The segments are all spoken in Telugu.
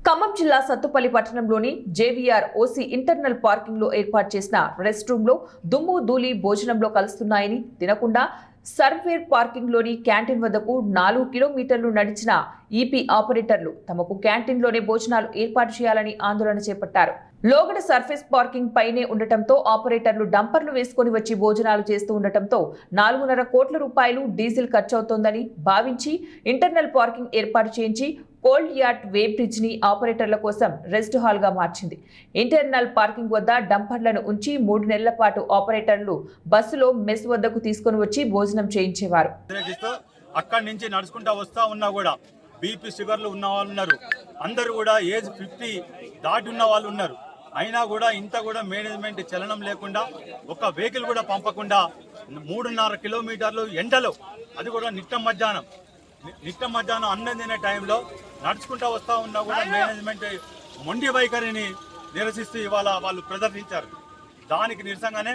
ఖమ్మం జిల్లా సత్తుపల్లి పట్టణంలోని జేవీఆర్ ఓసీ ఇంటర్నల్ పార్కింగ్ లో ఏర్పాటు చేసిన రెస్ట్ రూమ్ లో దుమ్ము ధూళి భోజనంలో కలుస్తున్నాయని తినకుండా సర్వేర్ పార్కింగ్ లోని క్యాంటీన్ వద్దకు 4 కిలోమీటర్లు నడిచిన ఈపీ ఆపరేటర్లు తమకు క్యాంటీన్లోనే భోజనాలు ఏర్పాటు చేయాలని ఆందోళన చేపట్టారు. లోగడ సర్ఫేస్ పార్కింగ్ పైనే ఉండటంతో ఆపరేటర్లు డంపర్లు వేసుకుని వచ్చి భోజనాలు చేస్తూ ఉండటంతో 4.5 కోట్ల రూపాయలు డీజిల్ ఖర్చవుతోందని భావించి ఇంటర్నల్ పార్కింగ్ ఏర్పాటు చేయించి కోల్డ్ యార్డ్ వే బ్రిడ్జ్ ని ఆపరేటర్ల కోసం రెస్ట్ హాల్ గా మార్చింది. ఇంటర్నల్ పార్కింగ్ వద్ద డంపర్లను ఉంచి 3 నెలల పాటు ఆపరేటర్లు బస్సులో మెస్ వద్దకు తీసుకుని వచ్చి భోజనం చేయించేవారు. అక్కడి నుంచి నడుచుకుంటా వస్తా ఉన్నా కూడా బీపీ షుగర్లు ఉన్న వాళ్ళు ఉన్నారు, అందరూ కూడా ఏజ్ 50 దాటి ఉన్న వాళ్ళు ఉన్నారు. అయినా కూడా ఇంత కూడా మేనేజ్మెంట్ చలనం లేకుండా ఒక వెహికల్ కూడా పంపకుండా 3.5 కిలోమీటర్లు ఎండలో, అది కూడా నిట్ట మధ్యాహ్నం అన్నం తినే టైంలో నడుచుకుంటూ వస్తూ ఉన్నా కూడా మేనేజ్మెంట్ మొండి వైఖరిని నిరసిస్తూ ఇవాళ వాళ్ళు ప్రదర్శించారు. దానికి నిరసనగానే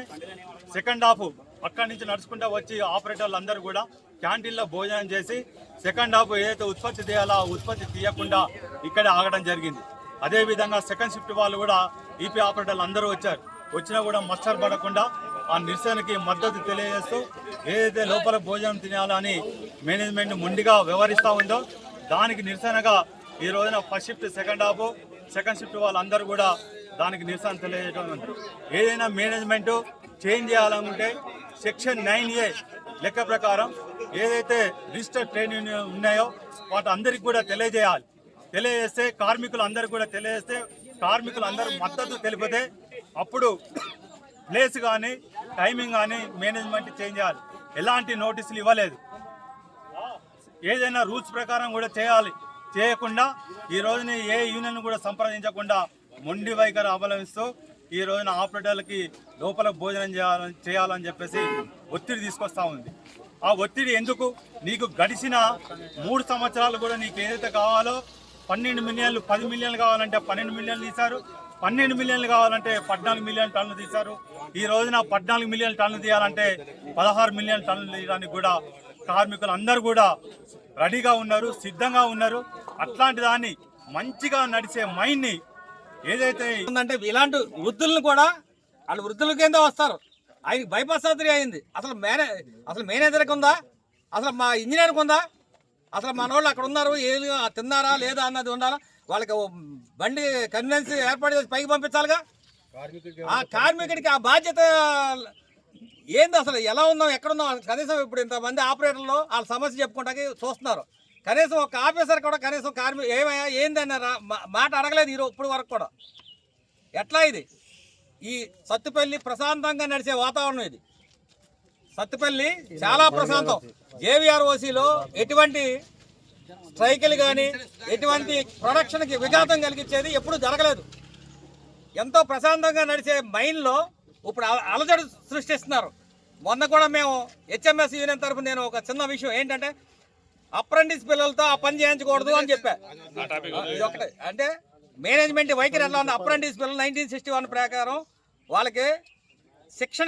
సెకండ్ హాఫ్ అక్కడి నుంచి నడుచుకుంటూ వచ్చి ఆపరేటర్లు అందరూ కూడా క్యాంటీన్లో భోజనం చేసి సెకండ్ హాఫ్ ఏదైతే ఉత్పత్తి చేయాలో ఆ ఉత్పత్తి తీయకుండా ఇక్కడే ఆగడం జరిగింది. అదేవిధంగా సెకండ్ షిఫ్ట్ వాళ్ళు కూడా ఈపీ ఆపరేటర్లు అందరూ వచ్చారు. వచ్చినా కూడా మచ్చలు పడకుండా ఆ నిరసనకి మద్దతు తెలియజేస్తూ ఏదైతే లోపల భోజనం తినాలని మేనేజ్మెంట్ మొండిగా వ్యవహరిస్తూ ఉందో దానికి నిరసనగా ఈ రోజున ఫస్ట్ షిఫ్ట్ సెకండ్ షిఫ్ట్ వాళ్ళందరూ కూడా దానికి నిరసన తెలియజేయడం ఉంది. ఏదైనా మేనేజ్మెంట్ చేంజ్ చేయాలనుకుంటే సెక్షన్ 9A లెక్క ప్రకారం ఏదైతే రిజిస్టర్ ట్రేడ్ యూనియన్ ఉన్నాయో వాటి అందరికి కూడా తెలియజేస్తే కార్మికులందరికీ కూడా తెలియజేస్తే కార్మికులందరూ మద్దతు తెలిపితే అప్పుడు ప్లేస్ కానీ టైమింగ్ కానీ మేనేజ్మెంట్ చేంజ్ చేయాలి. ఎలాంటి నోటీసులు ఇవ్వలేదు. ఏదైనా రూల్స్ ప్రకారం కూడా చేయకుండా ఈ రోజున ఏ యూనియన్ కూడా సంప్రదించకుండా మొండి వైఖరి అవలంబిస్తూ ఈ రోజున ఆపరేటర్లకి లోపల భోజనం చేయాలని చెప్పేసి ఒత్తిడి తీసుకొస్తా ఉంది. ఆ ఒత్తిడి ఎందుకు? నీకు గడిచిన 3 సంవత్సరాలు కూడా నీకు ఏదైతే కావాలో 12 మిలియన్లు 10 మిలియన్లు కావాలంటే 12 మిలియన్లు తీశారు, 12 మిలియన్లు కావాలంటే 14 మిలియన్ టన్నులు తీశారు. ఈ రోజున 14 మిలియన్ టన్నులు తీయాలంటే 16 మిలియన్ టన్నులు తీయడానికి కూడా కార్మికులు అందరూ కూడా రెడీగా ఉన్నారు, సిద్ధంగా ఉన్నారు. అట్లాంటి దాన్ని మంచిగా నడిచే మైండ్ని ఏదైతే ఉందంటే ఇలాంటి వృద్ధులను కూడా వాళ్ళు వృద్ధుల కింద వస్తారు. ఆయన బైపాస్ సర్జరీ అయింది. అసలు మేనేజర్కి ఉందా? అసలు మా ఇంజనీర్కి ఉందా? అసలు మన వాళ్ళు అక్కడ ఉన్నారు, ఏది తిన్నారా లేదా అన్నది ఉండాలా? వాళ్ళకి బండి కన్వెన్స్ ఏర్పాటు చేసి పైకి పంపించాలిగా. ఆ కార్మికుడికి ఆ బాధ్యత ఏంది? అసలు ఎలా ఉన్నాం, ఎక్కడున్నాం? కనీసం ఇప్పుడు ఇంతమంది ఆపరేటర్లు వాళ్ళ సమస్య చెప్పుకుంటాకి చూస్తున్నారు. కనీసం ఒక ఆఫీసర్ కూడా కనీసం ఏమయ్యా ఏంది అన్న మాట అడగలేదు ఇప్పుడు వరకు కూడా. ఎట్లా ఇది? ఈ సత్తుపల్లి ప్రశాంతంగా నడిచే వాతావరణం ఇది. సత్తుపల్లి చాలా ప్రశాంతం. జేవీఆర్ ఓసీలో ఎటువంటి స్ట్రైకులు కానీ ఎటువంటి ప్రొడక్షన్కి విఘాతం కలిగించేది ఎప్పుడు జరగలేదు. ఎంతో ప్రశాంతంగా నడిచే మైన్లో ఇప్పుడు అలజడి సృష్టిస్తున్నారు. మొన్న కూడా మేము హెచ్ఎంఎస్ యూనియన్ తరఫున నేను ఒక చిన్న విషయం ఏంటంటే అప్రెంటిస్ పిల్లలతో ఆ పని చేయించకూడదు అని చెప్పా. ఇది ఒకటే అంటే మేనేజ్మెంట్ వైఖరి ఎట్లా ఉన్న అప్రెంటిస్ పిల్లలు 1961 ప్రకారం వాళ్ళకి శిక్షణ